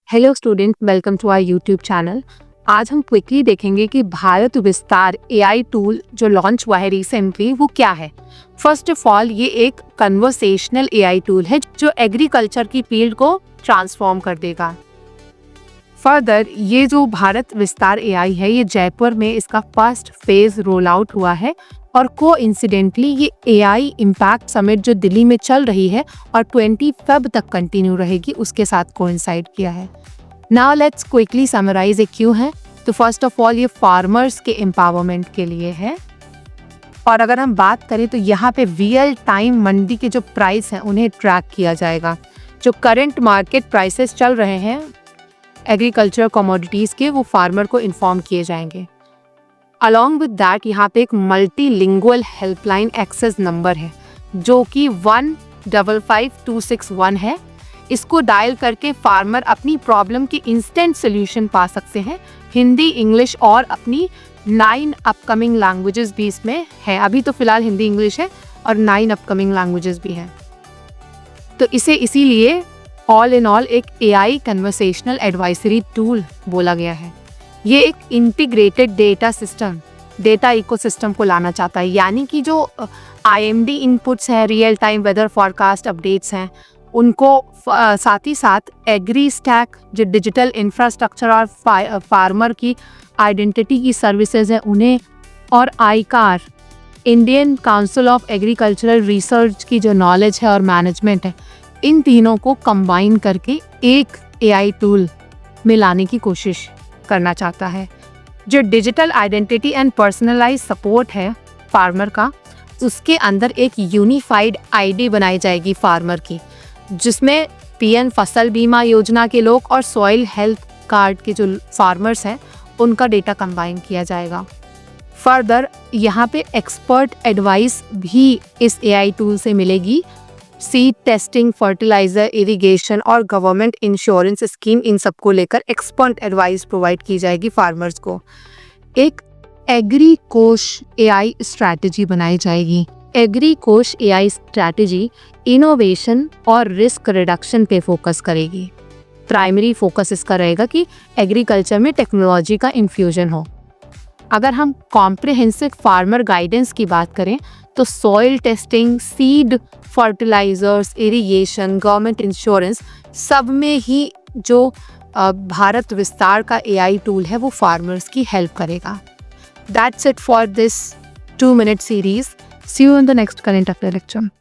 Hello student, welcome to our YouTube channel. आज हम quickly देखेंगे कि भारत विस्तार एआई टूल जो लॉन्च हुआ है रिसेंटली वो क्या है। फर्स्ट ऑफ ऑल, ये एक कन्वर्सेशनल एआई टूल है जो एग्रीकल्चर की फील्ड को ट्रांसफॉर्म कर देगा। फर्दर, ये जो भारत विस्तार एआई है, ये जयपुर में इसका फर्स्ट फेज रोल आउट हुआ है और कोइंसिडेंटली ये एआई इम्पैक्ट समिट जो दिल्ली में चल रही है और 20 फेब तक कंटिन्यू रहेगी, उसके साथ कोइंसाइड किया है। नाउ लेट्स क्विकली समराइज ये क्यों है। तो फर्स्ट ऑफ ऑल, ये फार्मर्स के एम्पावरमेंट के लिए है। और अगर हम बात करें तो यहाँ पे रियल टाइम मंडी के जो प्राइस हैं उन्हें ट्रैक किया जाएगा। जो करंट मार्केट प्राइसेस चल रहे हैं एग्रीकल्चर कमोडिटीज़ के, वो फार्मर को इन्फॉर्म किए जाएंगे। अलॉन्ग विद दैट, यहाँ पे एक मल्टीलिंगुअल हेल्पलाइन एक्सेस नंबर है जो कि 155261 है। इसको डायल करके फार्मर अपनी प्रॉब्लम की इंस्टेंट सोल्यूशन पा सकते हैं। हिंदी, इंग्लिश और अपनी 9 अपकमिंग लैंग्वेजेस भी इसमें है। अभी तो फिलहाल हिंदी, इंग्लिश है और 9 अपकमिंग लैंग्वेजेस भी हैं। तो इसे इसीलिए ऑल इन ऑल एक एआई कन्वर्सेशनल एडवाइजरी टूल बोला गया है। ये एक इंटीग्रेटेड डेटा इकोसिस्टम को लाना चाहता है, यानी कि जो आईएमडी इनपुट्स हैं, real time weather forecast updates हैं, उनको साथ ही साथ एग्री स्टैक जो डिजिटल इंफ्रास्ट्रक्चर और फार्मर की आइडेंटिटी की सर्विसेज हैं उन्हें, और ICAR Indian Council of Agricultural Research की जो नॉलेज है और मैनेजमेंट है, इन तीनों को कंबाइन करके एक एआई टूल में लाने की कोशिश करना चाहता है। जो digital identity and personalise support है फार्मर का, उसके अंदर एक यूनिफाइड आईडी बनाई जाएगी फार्मर की, जिसमें पीएम फसल बीमा योजना के लोग और सॉइल हेल्थ कार्ड के जो फार्मर्स हैं उनका डेटा कंबाइन किया जाएगा। फर्दर, यहाँ पे एक्सपर्ट एडवाइस भी इस एआई टूल से मिलेगी। सीड टेस्टिंग, फर्टिलाइजर, इरिगेशन और गवर्नमेंट इंश्योरेंस स्कीम, इन सबको लेकर एक्सपर्ट एडवाइस प्रोवाइड की जाएगी फार्मर्स को। एक एग्री कोश एआई स्ट्रैटेजी बनाई जाएगी। एग्री कोश एआई स्ट्रैटेजी इनोवेशन और रिस्क रिडक्शन पे फोकस करेगी। प्राइमरी फोकस इसका रहेगा कि एग्रीकल्चर में टेक्नोलॉजी का इन्फ्यूजन हो। अगर हम कॉम्प्रिहेंसिव फार्मर गाइडेंस की बात करें तो soil testing, seed, fertilisers, irrigation, government insurance, सब में ही जो भारत विस्तार का एआई टूल है वो फार्मर्स की हेल्प करेगा। That's it for this 2-minute series. See you in the next current affair lecture.